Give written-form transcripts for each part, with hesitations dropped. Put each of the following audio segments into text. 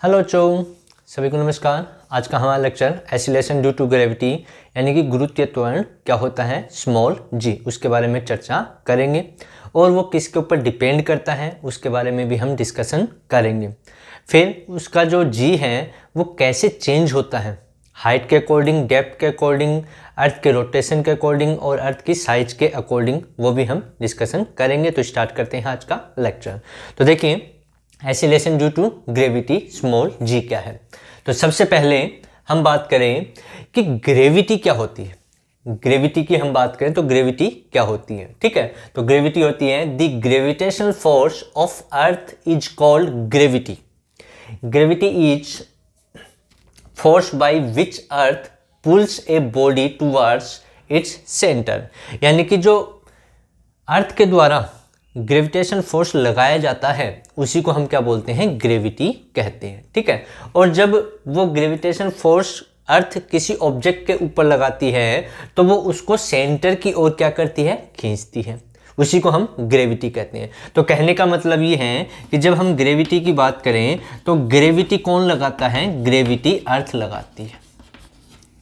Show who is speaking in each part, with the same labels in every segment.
Speaker 1: Hello बच्चों, सभी को नमस्कार। आज का हमारा lecture acceleration due to gravity यानी कि गुरुत्वीय त्वरण क्या होता है स्मॉल जी, उसके बारे में चर्चा करेंगे और वो किसके ऊपर डिपेंड करता है उसके बारे में भी हम डिस्कशन करेंगे। फिर उसका जो जी है वो कैसे चेंज होता है हाइट के अकॉर्डिंग, डेप्थ के अकॉर्डिंग, अर्थ के रोटेशन के अकॉर्डिंग और अर्थ की साइज के अकॉर्डिंग, वो भी हम डिस्कशन करेंगे। तो स्टार्ट करते हैं आज का लेक्चर। तो देखिए acceleration due to gravity small g क्या है। तो सबसे पहले हम बात करें कि ग्रेविटी क्या होती है। ग्रेविटी की हम बात करें तो ग्रेविटी क्या होती है, ठीक है। तो ग्रेविटी होती है the gravitational force of earth is called gravity. Gravity is force by which earth pulls a body towards its centre. यानी कि जो अर्थ के द्वारा ग्रेविटेशन फोर्स लगाया जाता है उसी को हम क्या बोलते हैं, ग्रेविटी कहते हैं, ठीक है। और जब वो ग्रेविटेशन फोर्स अर्थ किसी ऑब्जेक्ट के ऊपर लगाती है तो वो उसको सेंटर की ओर क्या करती है, खींचती है, उसी को हम ग्रेविटी कहते हैं। तो कहने का मतलब ये है कि जब हम ग्रेविटी की बात करें तो ग्रेविटी कौन लगाता है, ग्रेविटी अर्थ लगाती है।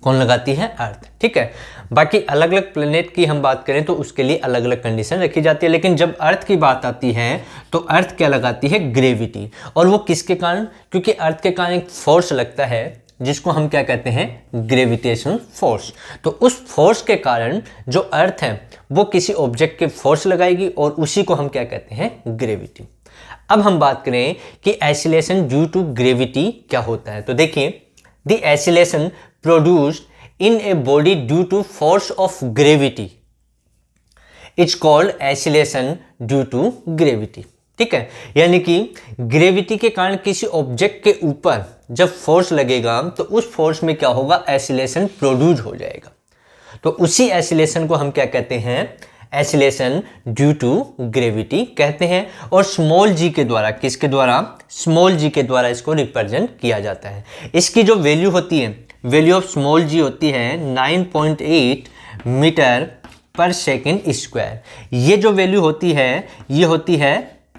Speaker 1: कौन लगाती है, अर्थ, ठीक है। बाकी अलग अलग प्लेनेट की हम बात करें तो उसके लिए अलग अलग कंडीशन रखी जाती है, लेकिन जब अर्थ की बात आती है तो अर्थ क्या लगाती है, ग्रेविटी। और वो किसके कारण, क्योंकि अर्थ के कारण एक फोर्स लगता है जिसको हम क्या कहते हैं, ग्रेविटेशनल फोर्स। तो उस फोर्स के कारण जो अर्थ है वो किसी ऑब्जेक्ट के फोर्स लगाएगी और उसी को हम क्या कहते हैं, ग्रेविटी। अब हम बात करें कि एसिलेशन ड्यू टू ग्रेविटी क्या होता है। तो देखिए the acceleration produced in a body due to force of gravity it's called oscillation due to gravity, ठीक है। यानी कि ग्रेविटी के कारण किसी ऑब्जेक्ट के ऊपर जब फोर्स लगेगा तो उस फोर्स में क्या होगा, एसिलेशन प्रोड्यूस हो जाएगा। तो उसी एसिलेशन को हम क्या कहते हैं, एसिलेशन ड्यू टू ग्रेविटी कहते हैं। और स्मॉल जी के द्वारा, किसके द्वारा, स्मॉल जी के द्वारा इसको रिप्रेजेंट किया जाता है। इसकी जो वैल्यू होती है, वैल्यू ऑफ स्मॉल जी होती है 9.8 मीटर पर सेकेंड स्क्वायर। ये जो वैल्यू होती है ये होती है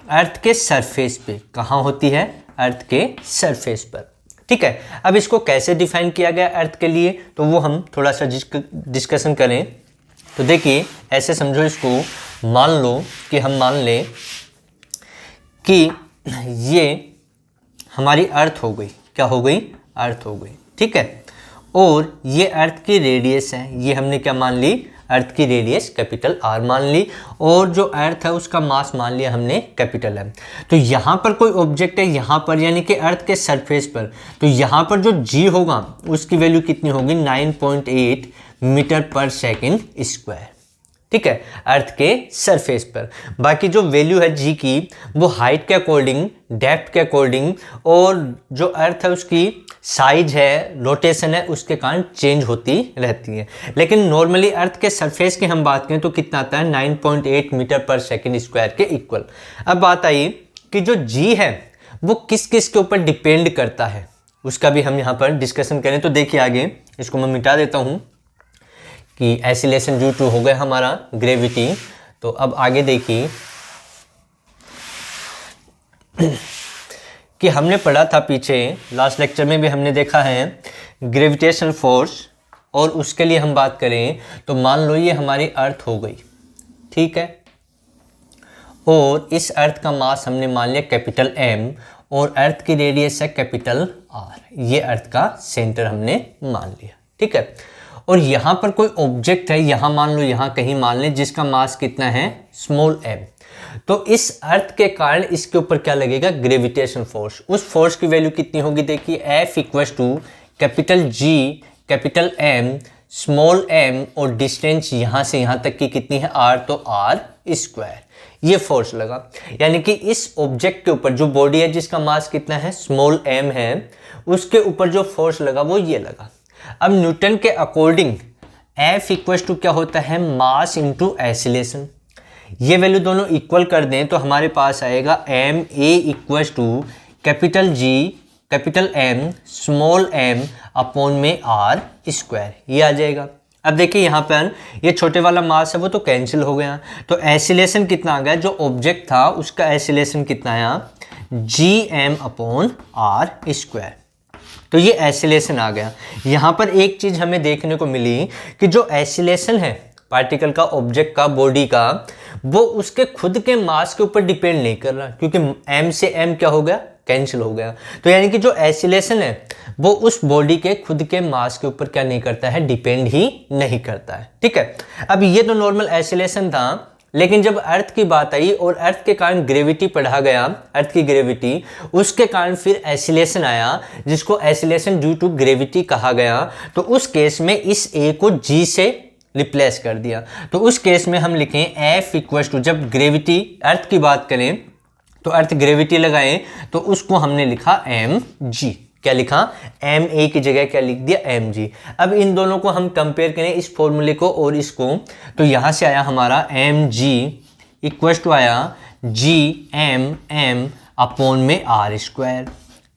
Speaker 1: अर्थ के सरफेस पे। कहाँ होती है, अर्थ के सरफेस पर, ठीक है। अब इसको कैसे डिफाइन किया गया अर्थ के लिए तो वो हम थोड़ा सा डिस्कशन करें। तो देखिए ऐसे समझो इसको, मान लो कि हम मान लें कि ये हमारी अर्थ हो गई, क्या हो गई, अर्थ हो गई, ठीक है। और ये अर्थ की रेडियस है, ये हमने क्या मान ली, अर्थ की रेडियस कैपिटल आर मान ली। और जो अर्थ है उसका मास मान लिया हमने कैपिटल एम। तो यहाँ पर कोई ऑब्जेक्ट है यहाँ पर, यानी कि अर्थ के सरफेस पर, तो यहाँ पर जो जी होगा उसकी वैल्यू कितनी होगी, 9.8 मीटर पर सेकेंड स्क्वायर, ठीक है, अर्थ के सरफेस पर। बाकी जो वैल्यू है जी की वो हाइट के अकॉर्डिंग, डेप्थ के अकॉर्डिंग और जो अर्थ है उसकी साइज है, रोटेशन है, उसके कारण चेंज होती रहती है। लेकिन नॉर्मली अर्थ के सरफेस की हम बात करें तो कितना आता है, 9.8 मीटर पर सेकेंड स्क्वायर के इक्वल। अब बात आई कि जो जी है वो किस किस के ऊपर डिपेंड करता है उसका भी हम यहाँ पर डिस्कशन करें। तो देखिए आगे इसको मैं मिटा देता हूँ कि एसिलेशन ड्यू टू हो गया हमारा ग्रेविटी। तो अब आगे देखिए कि हमने पढ़ा था पीछे लास्ट लेक्चर में भी हमने देखा है ग्रेविटेशनल फोर्स, और उसके लिए हम बात करें तो मान लो ये हमारी अर्थ हो गई, ठीक है। और इस अर्थ का मास हमने मान लिया कैपिटल एम और अर्थ की रेडियस है कैपिटल आर। ये अर्थ का सेंटर हमने मान लिया, ठीक है। और यहाँ पर कोई ऑब्जेक्ट है, यहाँ मान लो, यहाँ कहीं मान लें, जिसका मास कितना है, स्मॉल एम। तो इस अर्थ के कारण इसके ऊपर क्या लगेगा, ग्रेविटेशन फोर्स। उस फोर्स की वैल्यू कितनी होगी, देखिए F equals to capital G capital M small m और डिस्टेंस यहाँ से यहाँ तक की कितनी है, आर, तो आर स्क्वायर। ये फोर्स लगा, यानी कि इस ऑब्जेक्ट के ऊपर जो बॉडी है जिसका मास कितना है, स्मॉल एम है, उसके ऊपर जो फोर्स लगा वो ये लगा। अब न्यूटन के अकॉर्डिंग F इक्वल्स टू क्या होता है, मास इंटू एसिलेशन। ये वैल्यू दोनों इक्वल कर दें तो हमारे पास आएगा M A equals to capital G capital M small m upon में आर स्क्वायर, ये आ जाएगा। अब देखिए यहाँ पर ये छोटे वाला मास है वो तो कैंसिल हो गया, तो एसिलेशन कितना आ गया, जो ऑब्जेक्ट था उसका एसिलेशन कितना आया, G M upon R square. तो ये एसिलेशन आ गया। यहाँ पर एक चीज़ हमें देखने को मिली कि जो एसिलेशन है पार्टिकल का, ऑब्जेक्ट का, बॉडी का, वो उसके खुद के मास के ऊपर डिपेंड नहीं कर रहा, क्योंकि m से m क्या हो गया, कैंसिल हो गया। तो यानी कि जो एसिलेशन है वो उस बॉडी के खुद के मास के ऊपर क्या नहीं करता है, डिपेंड ही नहीं करता है। ठीक है, अब ये तो नॉर्मल एसिलेशन था, लेकिन जब अर्थ की बात आई और अर्थ के कारण ग्रेविटी पढ़ा गया, अर्थ की ग्रेविटी, उसके कारण फिर एसिलेशन आया, जिसको एसिलेशन ड्यू टू ग्रेविटी कहा गया। तो उस केस में इस ए को जी से रिप्लेस कर दिया। तो उस केस में हम लिखें एफ इक्वल टू, जब ग्रेविटी अर्थ की बात करें तो अर्थ ग्रेविटी लगाएं तो उसको हमने लिखा एम जी। क्या लिखा, एम ए की जगह क्या लिख दिया, एम जी। अब इन दोनों को हम कंपेयर करें, इस फॉर्मूले को और इसको, तो यहाँ से आया हमारा एम जी इक्वल टू आया जी एम एम अपॉन में आर स्क्वायर।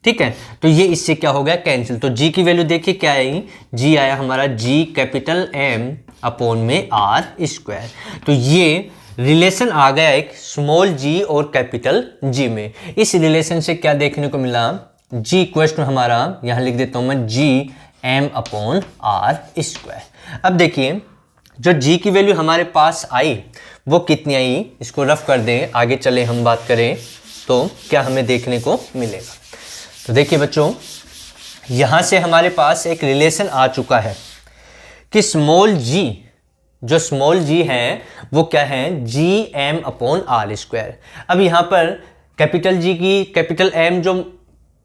Speaker 1: ठीक है, तो ये इससे क्या हो गया, कैंसिल। तो जी की वैल्यू देखिए क्या आई, जी आया हमारा जी कैपिटल एम अपॉन में आर स्क्वायर। तो ये रिलेशन आ गया एक स्मॉल जी और कैपिटल जी में। इस रिलेशन से क्या देखने को मिला, जी इक्वल टू हमारा, यहाँ लिख देता हूँ मैं, G M upon R square. अब देखिए जो जी की वैल्यू हमारे पास आई वो कितनी आई, इसको रफ कर दें, आगे चले हम बात करें तो क्या हमें देखने को मिलेगा। तो देखिए बच्चों, यहाँ से हमारे पास एक रिलेशन आ चुका है कि स्मॉल जी, जो स्मॉल जी है वो क्या है, G M upon R square. अब यहाँ पर कैपिटल जी की, कैपिटल एम जो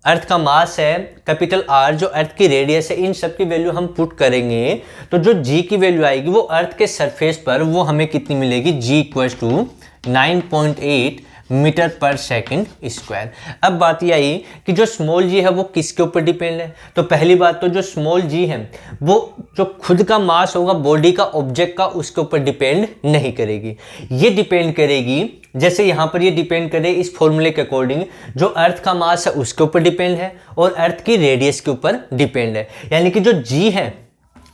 Speaker 1: अर्थ का मास है, कैपिटल आर जो अर्थ की रेडियस है, इन सब की वैल्यू हम पुट करेंगे तो जो जी की वैल्यू आएगी वो अर्थ के सरफेस पर वो हमें कितनी मिलेगी, जी इक्वल टू 9.8 मीटर पर सेकंड स्क्वायर। अब बात ये आई कि जो स्मॉल जी है वो किसके ऊपर डिपेंड है। तो पहली बात तो जो स्मॉल जी है वो जो खुद का मास होगा बॉडी का, ऑब्जेक्ट का, उसके ऊपर डिपेंड नहीं करेगी। ये डिपेंड करेगी, जैसे यहाँ पर ये डिपेंड करे इस फॉर्मूले के अकॉर्डिंग, जो अर्थ का मास है उसके ऊपर डिपेंड है और अर्थ की रेडियस के ऊपर डिपेंड है। यानी कि जो जी है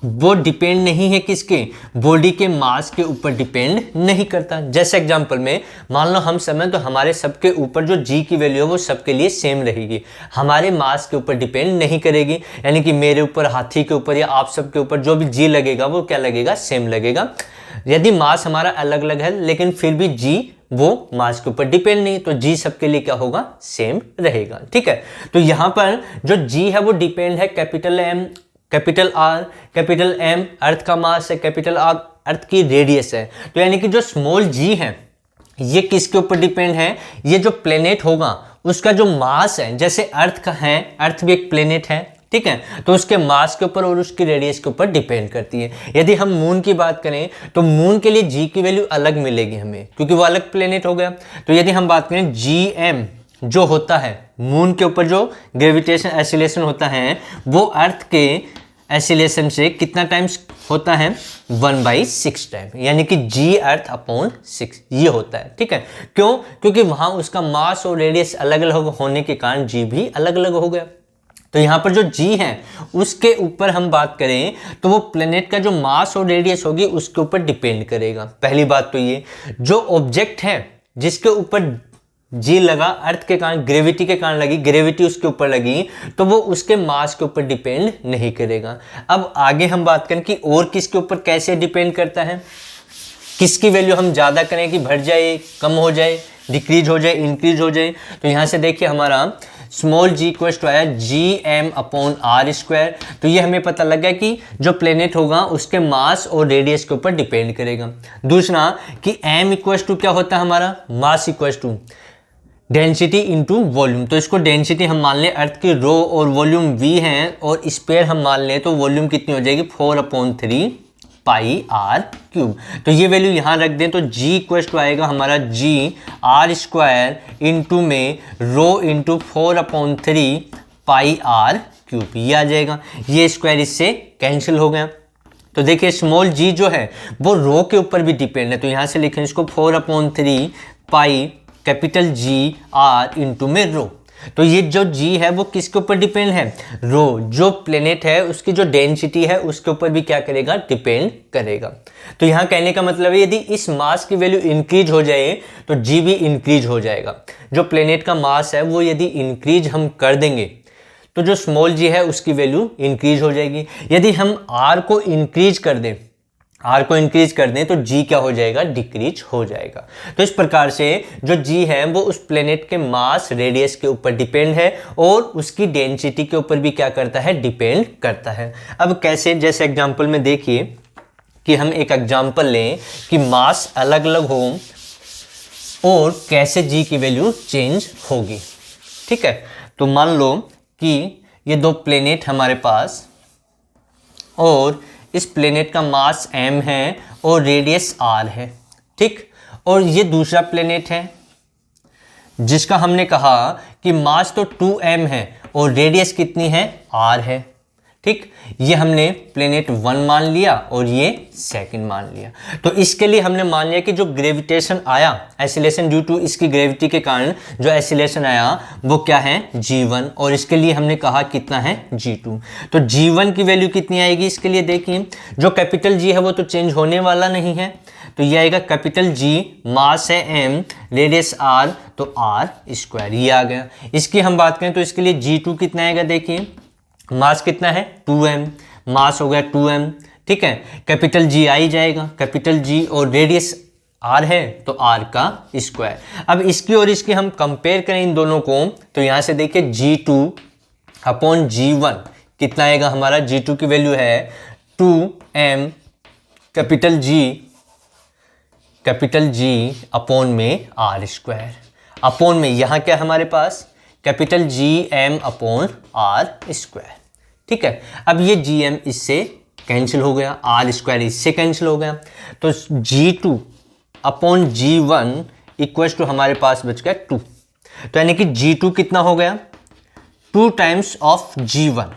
Speaker 1: वो डिपेंड नहीं है किसके, बॉडी के मास के ऊपर डिपेंड नहीं करता। जैसे एग्जांपल में मान लो हम सब हैं तो हमारे सबके ऊपर जो जी की वैल्यू है वो सबके लिए सेम रहेगी, हमारे मास के ऊपर डिपेंड नहीं करेगी। यानी कि मेरे ऊपर, हाथी के ऊपर या आप सबके ऊपर जो भी जी लगेगा वो क्या लगेगा, सेम लगेगा। यदि मास हमारा अलग अलग है लेकिन फिर भी जी वो मास के ऊपर डिपेंड नहीं, तो जी सबके लिए क्या होगा, सेम रहेगा। ठीक है, तो यहाँ पर जो जी है वो डिपेंड है capital M, capital R, capital M earth का मास है, कैपिटल आर अर्थ की रेडियस है। तो यानी कि जो स्मॉल जी है ये किसके ऊपर डिपेंड है, ये जो प्लेनेट होगा उसका जो मास है, जैसे अर्थ का है, अर्थ भी एक प्लेनेट है, ठीक है, तो उसके मास के ऊपर और उसकी रेडियस के ऊपर डिपेंड करती है। यदि हम मून की बात करें तो मून के लिए जी की वैल्यू अलग मिलेगी हमें, क्योंकि वो अलग प्लेनेट हो गया। तो यदि हम बात करें जी एम जो होता है मून के ऊपर, जो ग्रेविटेशन एसिलेशन होता है वो अर्थ के एसिलेशन से कितना टाइम्स होता है, 1/6 टाइम, यानी कि जी अर्थ अपॉन 6 ये होता है। ठीक है, क्यों, क्योंकि वहां उसका मास और रेडियस अलग अलग होने के कारण जी भी अलग अलग हो गया। तो यहाँ पर जो जी है उसके ऊपर हम बात करें तो वो प्लेनेट का जो मास और रेडियस होगी उसके ऊपर डिपेंड करेगा। पहली बात तो ये, जो ऑब्जेक्ट है जिसके ऊपर जी लगा, अर्थ के कारण, ग्रेविटी के कारण लगी, ग्रेविटी उसके ऊपर लगी, तो वो उसके मास के ऊपर डिपेंड नहीं करेगा। अब आगे हम बात करें कि और किसके ऊपर कैसे डिपेंड करता है, किसकी वैल्यू हम ज़्यादा करें कि बढ़ जाए, कम हो जाए, डिक्रीज हो जाए, इंक्रीज हो जाए। तो यहाँ से देखिए हमारा स्मॉल जी इक्वल टू आया G M upon R square. तो ये हमें पता लग गया कि जो प्लेनेट होगा उसके मास और रेडियस के ऊपर डिपेंड करेगा। दूसरा कि एम इक्वल टू क्या होता है हमारा, mass equal to density into volume. तो इसको डेंसिटी हम मान लें, अर्थ की रो और वॉल्यूम वी हैं, और स्पेयर हम मान लें तो वॉल्यूम कितनी हो जाएगी, 4/3 पाई आर क्यूब। तो ये वैल्यू यहाँ रख दें तो जी इक्वल टू आएगा हमारा जी आर स्क्वायर इंटू में rho into 4/3 pi are cube, ये आ जाएगा। ये स्क्वायर इससे कैंसिल हो गया। तो देखिए स्मॉल जी जो है वो रो के ऊपर भी डिपेंड है, तो यहाँ से लिखें इसको 4/3 pi capital G R into में रो। तो ये जो g है वो किसके ऊपर डिपेंड है, जो प्लेनेट है उसकी जो डेंसिटी है उसके ऊपर भी क्या करेगा, डिपेंड करेगा। तो यहाँ कहने का मतलब है यदि इस मास की वैल्यू इंक्रीज हो जाए तो g भी इंक्रीज हो जाएगा। जो प्लेनेट का मास है वो यदि इंक्रीज हम कर देंगे तो जो स्मॉल g है उसकी वैल्यू इंक्रीज हो जाएगी। यदि हम r को इंक्रीज कर दें तो g क्या हो जाएगा, डिक्रीज हो जाएगा। तो इस प्रकार से जो g है वो उस प्लेनेट के मास रेडियस के ऊपर डिपेंड है और उसकी डेंसिटी के ऊपर भी क्या करता है, डिपेंड करता है। अब कैसे, जैसे एग्जांपल में देखिए कि हम एक एग्जांपल लें कि मास अलग अलग हो और कैसे g की वैल्यू चेंज होगी। ठीक है, तो मान लो कि ये दो प्लेनेट हमारे पास और इस प्लेनेट का मास m है और रेडियस r है। ठीक, और ये दूसरा प्लेनेट है जिसका हमने कहा कि मास तो 2m है और रेडियस कितनी है, r है। ठीक, ये हमने प्लेनेट 1 मान लिया और ये सेकंड मान लिया। तो इसके लिए हमने मान लिया कि जो ग्रेविटेशन आया, एसिलेशन ड्यू टू इसकी ग्रेविटी के कारण जो एसिलेशन आया वो क्या है, g1, और इसके लिए हमने कहा कितना है, g2। तो g1 की वैल्यू कितनी आएगी, इसके लिए देखिए जो कैपिटल G है वो तो चेंज होने वाला नहीं है, तो ये आएगा कैपिटल G, मास है m, रेडियस r, तो r², ये आ गया। इसकी हम बात करें तो इसके लिए g2 कितना आएगा, देखिए मास कितना है 2m, मास हो गया 2m। ठीक है, कैपिटल G आ ही जाएगा, कैपिटल G और रेडियस r है तो r का स्क्वायर। अब इसकी और इसकी हम कंपेयर करें इन दोनों को तो यहाँ से देखिए g2 अपॉन g1 कितना आएगा हमारा, g2 की वैल्यू है 2m कैपिटल G अपॉन में r², अपॉन में यहाँ क्या हमारे पास कैपिटल GM अपॉन r²। ठीक है, अब ये GM इससे कैंसिल हो गया, r² इससे कैंसिल हो गया, तो G2 upon G1 equals to हमारे पास बच गया 2। तो यानी कि G2 कितना हो गया, 2 टाइम्स ऑफ G1,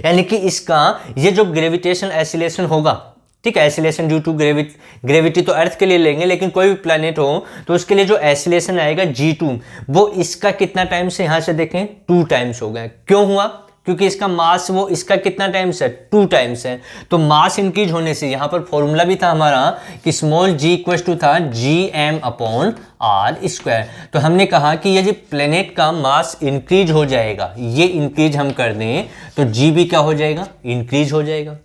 Speaker 1: यानी कि इसका ये जो ग्रेविटेशन एसिलेशन होगा, ठीक है, एसिलेशन ड्यू टू ग्रेविटी तो अर्थ के लिए लेंगे, लेकिन कोई भी प्लैनेट हो तो उसके लिए जो एसिलेशन आएगा G2 वो इसका कितना टाइम्स है, यहाँ से देखें 2 टाइम्स हो गया। क्यों हुआ, क्योंकि इसका मास वो इसका कितना टाइम्स है, 2 टाइम्स है। तो मास इंक्रीज होने से यहाँ पर फॉर्मूला भी था हमारा कि स्मॉल g इक्वल टू था GM अपॉन r²। तो हमने कहा कि यदि प्लेनेट का मास इंक्रीज हो जाएगा, ये इंक्रीज हम कर दें तो g भी क्या हो जाएगा, इंक्रीज हो जाएगा।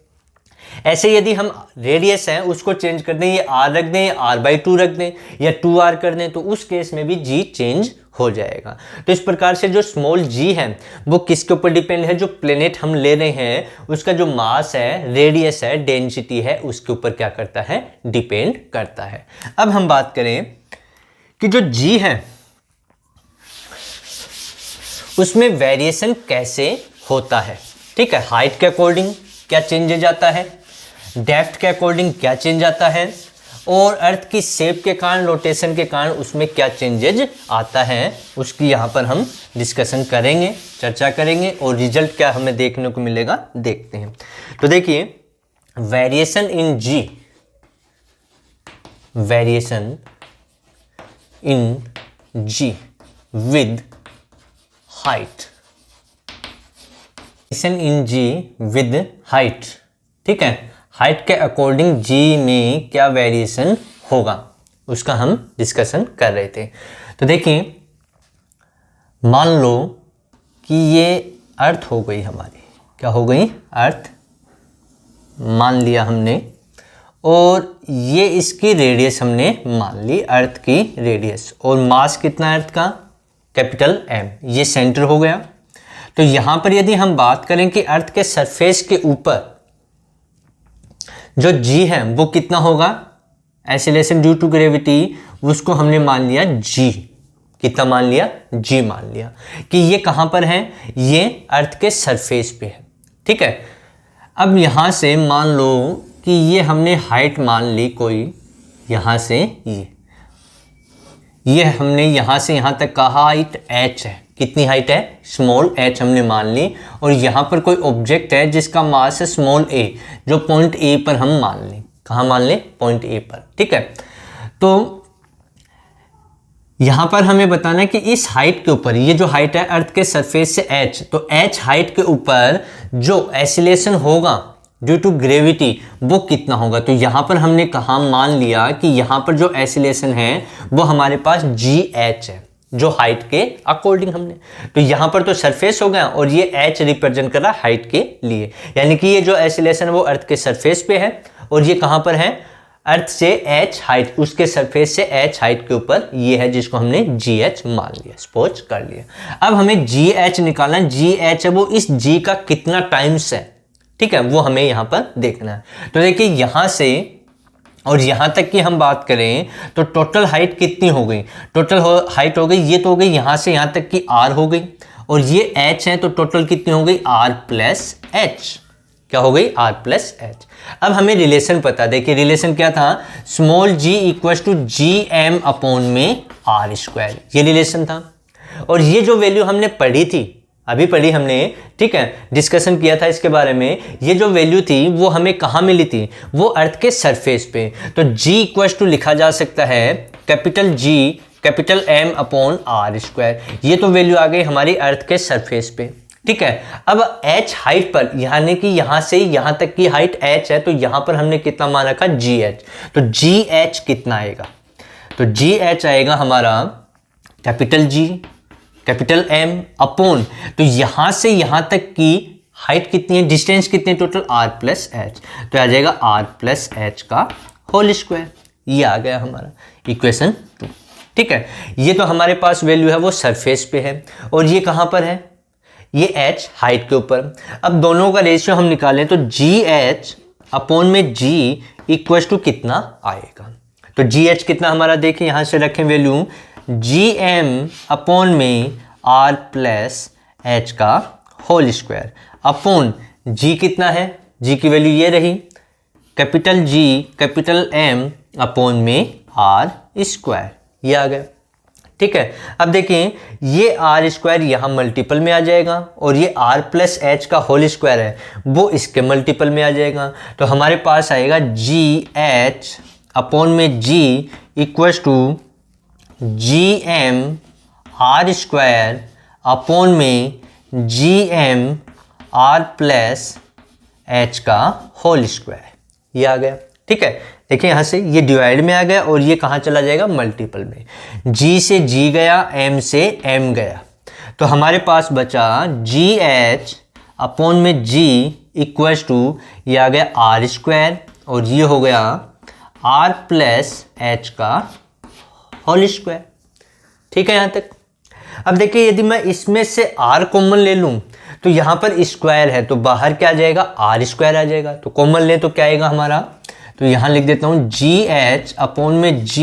Speaker 1: ऐसे यदि हम रेडियस है उसको चेंज कर दें, ये r रख दें, r/2 रख दें या 2r कर दें, तो उस केस में भी g चेंज हो जाएगा। तो इस प्रकार से जो स्मॉल g है वो किसके ऊपर डिपेंड है, जो प्लेनेट हम ले रहे हैं उसका जो मास है, रेडियस है, डेंसिटी है, उसके ऊपर क्या करता है, डिपेंड करता है। अब हम बात करें कि जो g है उसमें वेरिएशन कैसे होता है। ठीक है, हाइट के अकॉर्डिंग क्या चेंजेज आता है, डेप्थ के अकॉर्डिंग क्या चेंज आता है, और अर्थ की शेप के कारण, रोटेशन के कारण उसमें क्या चेंजेज आता है, उसकी यहाँ पर हम डिस्कशन करेंगे, चर्चा करेंगे, और रिजल्ट क्या हमें देखने को मिलेगा देखते हैं। तो देखिए variation in G with height, ठीक है, हाइट के अकॉर्डिंग G में क्या वेरिएशन होगा उसका हम डिस्कशन कर रहे थे। तो देखिए मान लो कि ये अर्थ हो गई हमारी, क्या हो गई, अर्थ मान लिया हमने, और ये इसकी रेडियस हमने मान ली, अर्थ की रेडियस, और मास कितना अर्थ का, कैपिटल M, ये सेंटर हो गया। तो यहां पर यदि हम बात करें कि अर्थ के सरफेस के ऊपर जो G है वो कितना होगा, एसिलेशन ड्यू टू ग्रेविटी, उसको हमने मान लिया G, कितना मान लिया, G मान लिया कि ये कहां पर है, ये अर्थ के सरफेस पे है। ठीक है, अब यहां से मान लो कि ये हमने हाइट मान ली कोई, यहां से ये हमने यहां से यहां तक का हाइट h है, कितनी हाइट है, स्मॉल h हमने मान ली, और यहाँ पर कोई ऑब्जेक्ट है जिसका मास है स्मॉल a, जो पॉइंट A पर हम मान लें, कहाँ मान लें, पॉइंट A पर। ठीक है, तो यहाँ पर हमें बताना है कि इस हाइट के ऊपर, ये जो हाइट है अर्थ के सरफेस से h, तो h हाइट के ऊपर जो एसिलेशन होगा ड्यू टू ग्रेविटी वो कितना होगा। तो यहाँ पर हमने कहा, मान लिया कि यहाँ पर जो एसिलेशन है वो हमारे पास GH है, जो हाइट के अकॉर्डिंग हमने, तो यहाँ पर तो सरफेस हो गया और ये h रिप्रेजेंट कर रहा है हाइट के लिए, यानी कि ये जो एसिलेशन है वो अर्थ के सरफेस पे है और ये कहाँ पर है, अर्थ से h हाइट, उसके सरफेस से h हाइट के ऊपर ये है, जिसको हमने GH मान लिया, सपोज कर लिया। अब हमें GH निकालना है, GH है वो इस G का कितना टाइम्स है, ठीक है, वो हमें यहाँ पर देखना है। तो देखिए यहाँ से और यहाँ तक की हम बात करें तो टोटल हाइट कितनी हो गई, टोटल हाइट हो गई, ये तो हो गई यहाँ से यहाँ तक की R हो गई और ये H है, तो टोटल कितनी हो गई R प्लस H, क्या हो गई R प्लस H। अब हमें रिलेशन पता, देखिए रिलेशन क्या था, small g equals to GM upon में R स्क्वायर, ये रिलेशन था। और ये जो वैल्यू हमने पढ़ी थी, अभी पढ़ी हमने, ठीक है, डिस्कशन किया था इसके बारे में, ये जो वैल्यू थी वो हमें कहाँ मिली थी, वो अर्थ के सरफेस पे। तो g इक्वल्स टू लिखा जा सकता है capital G capital M upon R square, ये तो वैल्यू आ गई हमारी अर्थ के सरफेस पे, ठीक है। अब h हाइट पर, यानी कि यहाँ से यहाँ तक की हाइट h है, तो यहाँ पर हमने कितना मान रखा GH, तो GH कितना आएगा, तो GH आएगा हमारा capital G capital M upon, तो यहाँ से यहाँ तक की हाइट कितनी है, डिस्टेंस कितनी है टोटल R प्लस H, तो आ जाएगा R प्लस H का होल स्क्वायर, ये आ गया हमारा इक्वेशन 2, ठीक है। ये तो हमारे पास वैल्यू है वो सरफेस पे है और ये कहाँ पर है, ये H हाइट के ऊपर। अब दोनों का रेशियो हम निकालें तो GH अपॉन में G इक्वल्स टू कितना आएगा, तो GH कितना हमारा, देखें यहाँ से रखें वैल्यू, GM अपॉन में R प्लस H का होल स्क्वायर अपॉन G कितना है, G की वैल्यू ये रही capital G capital M upon में R स्क्वायर, ये आ गया, ठीक है। अब देखिए ये R स्क्वायर यहाँ मल्टीपल में आ जाएगा और ये R प्लस H का होल स्क्वायर है वो इसके मल्टीपल में आ जाएगा, तो हमारे पास आएगा GH अपॉन में G equals to GM R square upon में GM R प्लस H का होल स्क्वायर, ये आ गया, ठीक है। देखिए यहाँ से ये डिवाइड में आ गया और ये कहाँ चला जाएगा, मल्टीपल में, G से G गया, M से M गया, तो हमारे पास बचा GH अपॉन में G इक्वल्स टू, ये आ गया R स्क्वायर और ये हो गया R प्लस H का होल स्क्वायर, ठीक है यहाँ तक। अब देखिए यदि मैं इसमें से R कॉमन ले लूँ तो यहाँ पर स्क्वायर है, तो बाहर क्या आ जाएगा, R स्क्वायर आ जाएगा, तो कॉमन ले तो क्या आएगा हमारा, तो यहाँ लिख देता हूँ GH अपॉन में G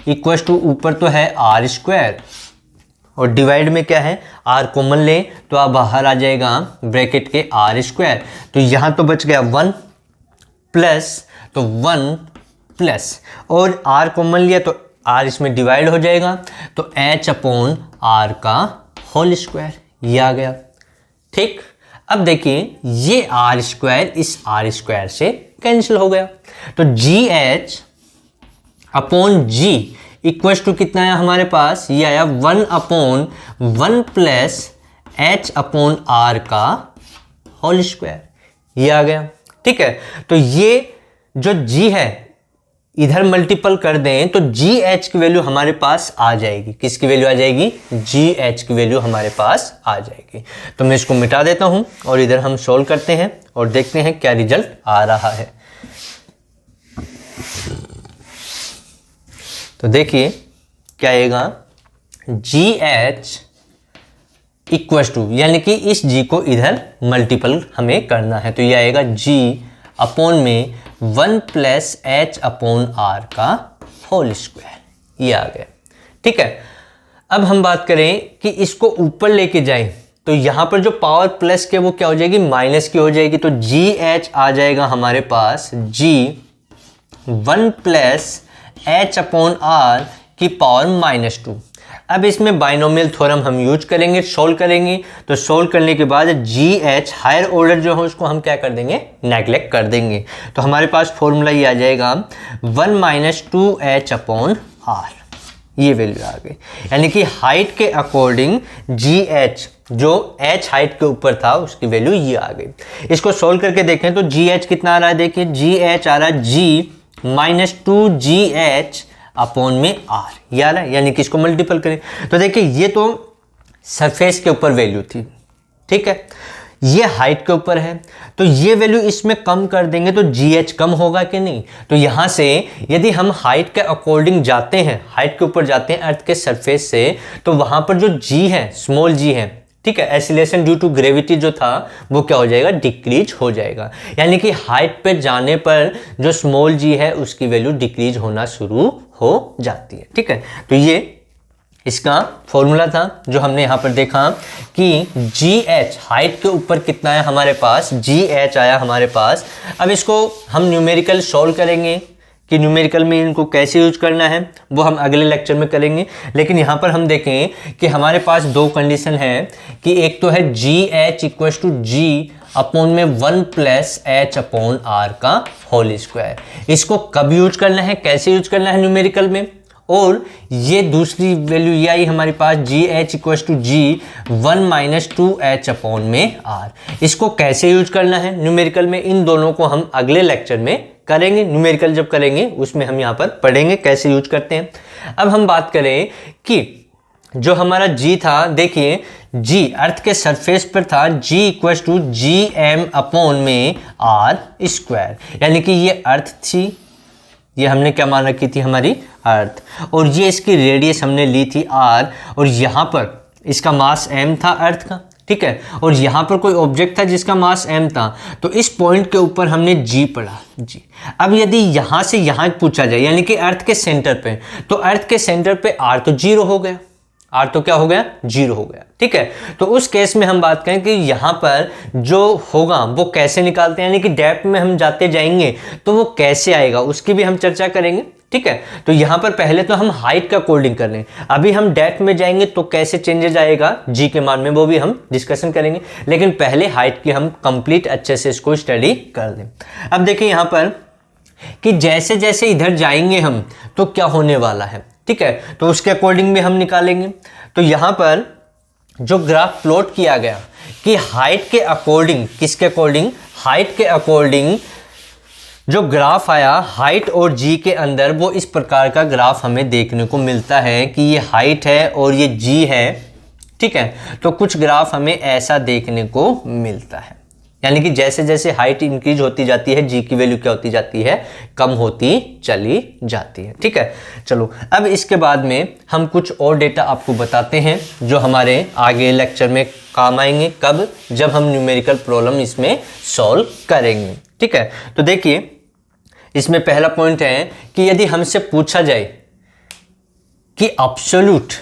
Speaker 1: इक्वल्स टू, ऊपर तो है R स्क्वायर और डिवाइड में क्या है, R कॉमन ले तो आप बाहर आ जाएगा ब्रैकेट के R स्क्वायर, तो यहाँ तो बच गया 1 प्लस, तो 1 प्लस और R कॉमन लिया तो R इसमें डिवाइड हो जाएगा, तो H अपॉन R का होल स्क्वायर, ये आ गया, ठीक। अब देखिए ये R स्क्वायर इस R स्क्वायर से कैंसिल हो गया, तो GH upon G equals to कितना आया हमारे पास, ये आया 1 upon 1 plus H upon R का होल स्क्वायर, ये आ गया, ठीक है। तो ये जो G है इधर मल्टीपल कर दें तो GH की वैल्यू हमारे पास आ जाएगी, किसकी वैल्यू आ जाएगी, GH की वैल्यू हमारे पास आ जाएगी। तो मैं इसको मिटा देता हूं और इधर हम सोल्व करते हैं और देखते हैं क्या रिजल्ट आ रहा है। तो देखिए क्या आएगा, GH इक्वल्स टू, यानी कि इस G को इधर मल्टीपल हमें करना है, तो ये आएगा G अपॉन में 1 प्लस H अपॉन R का होल स्क्वायर, ये आ गया, ठीक है। अब हम बात करें कि इसको ऊपर लेके जाएं तो यहाँ पर जो पावर प्लस के वो क्या हो जाएगी, माइनस की हो जाएगी, तो GH आ जाएगा हमारे पास G 1 plus H upon R की पावर -2। अब इसमें बाइनोमियल थ्योरम हम यूज करेंगे, सोल्व करेंगे, तो सोल्व करने के बाद GH हायर ऑर्डर जो है उसको हम क्या कर देंगे, नेग्लेक्ट कर देंगे, तो हमारे पास फॉर्मूला ये आ जाएगा 1 - 2H अपॉन R, ये वैल्यू आ गई। यानी कि हाइट के अकॉर्डिंग जी एच, जो एच हाइट के ऊपर था उसकी वैल्यू ये आ गई। इसको सोल्व करके देखें तो जी एच कितना आ रहा है, देखिए जी एच आ रहा है जी माइनस 2GH अपॉन में आर, ये आ रहा है। यानी कि इसको मल्टीपल करें तो देखिए ये तो सरफेस के ऊपर वैल्यू थी, ठीक है, ये हाइट के ऊपर है, तो ये वैल्यू इसमें कम कर देंगे तो GH कम होगा कि नहीं। तो यहां से यदि हम हाइट के अकॉर्डिंग जाते हैं, हाइट के ऊपर जाते हैं अर्थ के सरफेस से, तो वहां पर जो G है, स्मॉल g है, ठीक है, एक्सीलरेशन ड्यू टू ग्रेविटी जो था वो क्या हो जाएगा, डिक्रीज हो जाएगा। यानी कि हाइट पे जाने पर जो स्मॉल g है उसकी वैल्यू डिक्रीज होना शुरू हो जाती है, ठीक है। तो ये इसका फॉर्मूला था जो हमने यहाँ पर देखा कि GH हाइट के ऊपर कितना है हमारे पास, GH आया हमारे पास। अब इसको हम न्यूमेरिकल सॉल्व करेंगे कि न्यूमेरिकल में इनको कैसे यूज करना है वो हम अगले लेक्चर में करेंगे। लेकिन यहाँ पर हम देखें कि हमारे पास दो कंडीशन है कि एक तो है GH equal to G upon में 1 प्लस H अपॉन R का होल स्क्वायर। इसको कब यूज करना है, कैसे यूज करना है न्यूमेरिकल में, और ये दूसरी वैल्यू ये आई हमारे पास GH equal to G 1 minus 2H upon में R। इसको कैसे यूज करना है न्यूमेरिकल में, इन दोनों को हम अगले लेक्चर में करेंगे। न्यूमेरिकल जब करेंगे उसमें हम यहाँ पर पढ़ेंगे कैसे यूज करते हैं। अब हम बात करें कि जो हमारा G था, देखिए G अर्थ के सरफेस पर था, G equal to GM upon में R स्क्वायर। यानी कि ये अर्थ थी, ये हमने क्या मान रखी थी, हमारी अर्थ, और ये इसकी रेडियस हमने ली थी R, और यहाँ पर इसका मास m था अर्थ का, ठीक है, और यहाँ पर कोई ऑब्जेक्ट था जिसका मास m था। तो इस पॉइंट के ऊपर हमने G पढ़ा, G। अब यदि यहाँ से यहाँ पूछा जाए यानी कि अर्थ के सेंटर पे, तो अर्थ के सेंटर पे R तो 0 हो गया, R तो क्या हो गया, 0 हो गया, ठीक है। तो उस केस में हम बात करें कि यहाँ पर जो होगा वो कैसे निकालते हैं, यानी कि डेप्थ में हम जाते जाएंगे तो वो कैसे आएगा उसकी भी हम चर्चा करेंगे, ठीक है। तो यहाँ पर पहले तो हम हाइट का कोडिंग कर लें, अभी हम डेप्थ में जाएंगे तो कैसे चेंजेस आएगा G के मान में वो भी हम डिस्कशन करेंगे। लेकिन पहले हाइट की हम कंप्लीट अच्छे से इसको स्टडी कर दें। अब देखिए यहाँ पर कि जैसे जैसे इधर जाएंगे हम तो क्या होने वाला है, ठीक है, तो उसके अकॉर्डिंग भी हम निकालेंगे। तो यहाँ पर जो ग्राफ प्लॉट किया गया कि हाइट के अकॉर्डिंग, किसके अकॉर्डिंग, हाइट के अकॉर्डिंग जो ग्राफ आया हाइट और G के अंदर, वो इस प्रकार का ग्राफ हमें देखने को मिलता है कि ये हाइट है और ये G है, ठीक है। तो कुछ ग्राफ हमें ऐसा देखने को मिलता है, यानी कि जैसे जैसे हाइट इंक्रीज होती जाती है G की वैल्यू क्या होती जाती है, कम होती चली जाती है, ठीक है। चलो अब इसके बाद में हम कुछ और डेटा आपको बताते हैं जो हमारे आगे लेक्चर में काम आएंगे। कब, जब हम न्यूमेरिकल प्रॉब्लम इसमें सॉल्व करेंगे, ठीक है। तो देखिए इसमें पहला पॉइंट है कि यदि हमसे पूछा जाए कि अब्सोल्यूट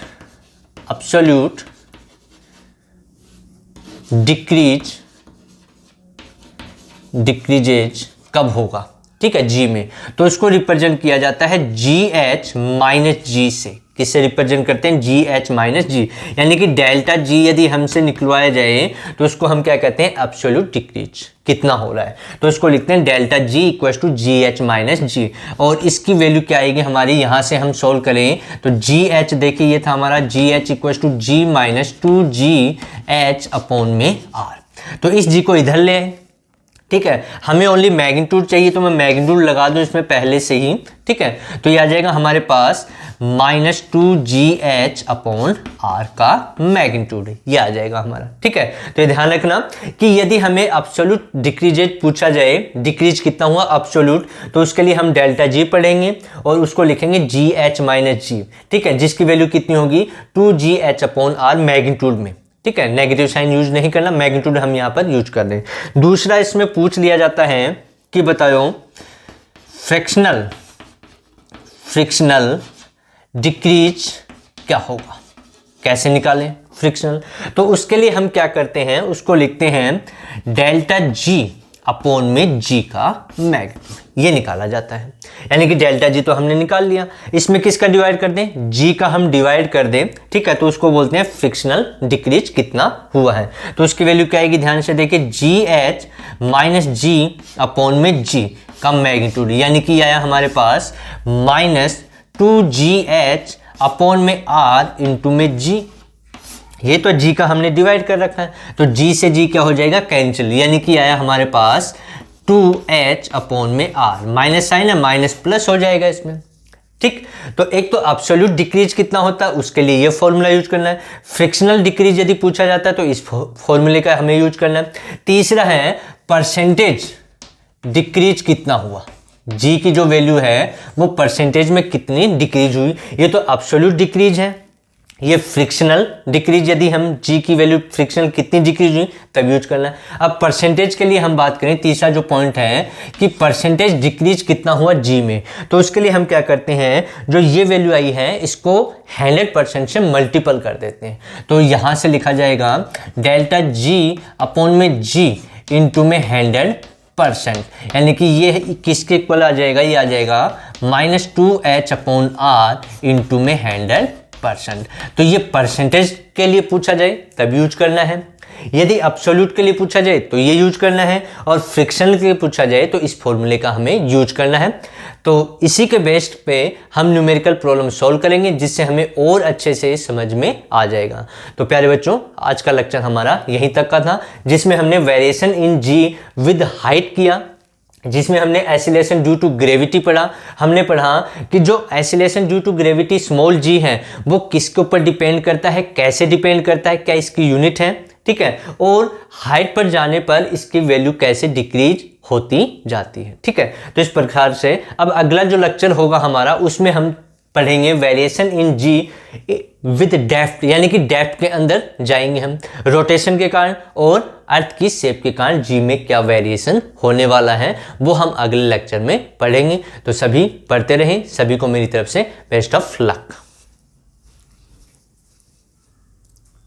Speaker 1: डिक्रीजेज कब होगा, ठीक है, G में, तो इसको रिप्रेजेंट किया जाता है GH माइनस G से। किससे रिप्रेजेंट करते हैं, GH माइनस G। यानी कि डेल्टा G यदि हमसे निकलवाया जाए तो उसको हम क्या कहते हैं, एब्सोल्यूट डिक्रीज, कितना हो रहा है, तो इसको लिखते हैं delta G equal to GH minus G। और इसकी वैल्यू क्या आएगी हमारी, यहाँ से हम सोल्व करें तो GH, देखिए ये था हमारा GH equal to G minus 2GH upon में R। तो इस G को इधर ले आए, ठीक है। हमें ओनली मैग्नीट्यूड चाहिए तो मैं मैग्नीट्यूड लगा दूं इसमें पहले से ही, ठीक है। तो ये आ जाएगा हमारे पास माइनस 2GH अपॉन R का मैग्नीट्यूड, ये आ जाएगा हमारा, ठीक है। तो ये ध्यान रखना कि यदि हमें एब्सोल्यूट डिक्रीजेज पूछा जाए, डिक्रीज कितना हुआ एब्सोल्यूट, तो उसके लिए हम डेल्टा G पढ़ेंगे और उसको लिखेंगे GH माइनस G, ठीक है, जिसकी वैल्यू कितनी होगी 2GH अपॉन R मैग्नीट्यूड में, ठीक है। नेगेटिव साइन यूज नहीं करना, मैग्नीट्यूड हम यहाँ पर यूज कर दें। दूसरा इसमें पूछ लिया जाता है कि बताओ फ्रिक्शनल डिक्रीज क्या होगा, कैसे निकालें फ्रिक्शनल। तो उसके लिए हम क्या करते हैं, उसको लिखते हैं डेल्टा G अपॉन में G का मैग्नीट्यूड, ये निकाला जाता है। यानी कि डेल्टा G तो हमने निकाल लिया, इसमें किसका डिवाइड कर दें, G का हम डिवाइड कर दें, ठीक है। तो उसको बोलते हैं फ्रिक्शनल डिक्रीज कितना हुआ है। तो उसकी वैल्यू क्या आएगी, ध्यान से देखिए GH माइनस G अपॉन में G का मैग्नीट्यूड, यानी कि आया हमारे पास माइनस 2GH अपॉन में आर इंटू में जी। ये तो जी का हमने डिवाइड कर रखा है, तो जी से जी क्या हो जाएगा, कैंसिल, यानी कि आया हमारे पास 2h अपॉन में आर, माइनस साइन है, माइनस प्लस हो जाएगा इसमें। ठीक, तो एक तो एब्सोल्यूट डिक्रीज कितना होता है उसके लिए ये फॉर्मूला यूज करना है। फ्रिक्शनल डिक्रीज यदि पूछा जाता है तो इस फॉर्मूले का हमें यूज करना है। तीसरा है परसेंटेज डिक्रीज कितना हुआ, जी की जो वैल्यू है वो परसेंटेज में कितनी डिक्रीज हुई। ये तो एब्सोल्यूट डिक्रीज है, ये फ्रिक्शनल डिक्रीज, यदि हम जी की वैल्यू फ्रिक्शनल कितनी डिक्रीज हुई तब यूज करना है। अब परसेंटेज के लिए हम बात करें, तीसरा जो पॉइंट है कि परसेंटेज डिक्रीज कितना हुआ जी में, तो उसके लिए हम क्या करते हैं, जो ये वैल्यू आई है इसको 100% से मल्टीपल कर देते हैं। तो यहाँ से लिखा जाएगा डेल्टा जी अपॉन में जी इंटू में 100%, यानी कि ये किसके इक्वल आ जाएगा, ये आ जाएगा -2h अपॉन आर इंटू में 100%। तो ये परसेंटेज के लिए पूछा जाए तब यूज करना है, यदि एब्सोल्यूट के लिए पूछा जाए तो ये यूज करना है, और फ्रिक्शनल के लिए पूछा जाए तो इस फॉर्मूले का हमें यूज करना है। तो इसी के बेस पे हम न्यूमेरिकल प्रॉब्लम सॉल्व करेंगे, जिससे हमें और अच्छे से समझ में आ जाएगा। तो प्यारे बच्चों, आज का लेक्चर हमारा यहीं तक का था, जिसमें हमने variation in G with height किया, जिसमें हमने एसिलेशन ड्यू टू ग्रेविटी पढ़ा। हमने पढ़ा कि जो acceleration due to gravity small g है वो किसके ऊपर डिपेंड करता है, कैसे डिपेंड करता है, क्या इसकी यूनिट है, ठीक है, और हाइट पर जाने पर इसकी वैल्यू कैसे डिक्रीज होती जाती है। ठीक है, तो इस प्रकार से अब अगला जो लेक्चर होगा हमारा, उसमें हम पढ़ेंगे variation in G with depth, यानी कि डेप्थ के अंदर जाएंगे हम, रोटेशन के कारण और अर्थ की शेप के कारण जी में क्या वेरिएशन होने वाला है वो हम अगले लेक्चर में पढ़ेंगे। तो सभी पढ़ते रहें, सभी को मेरी तरफ से बेस्ट ऑफ लक।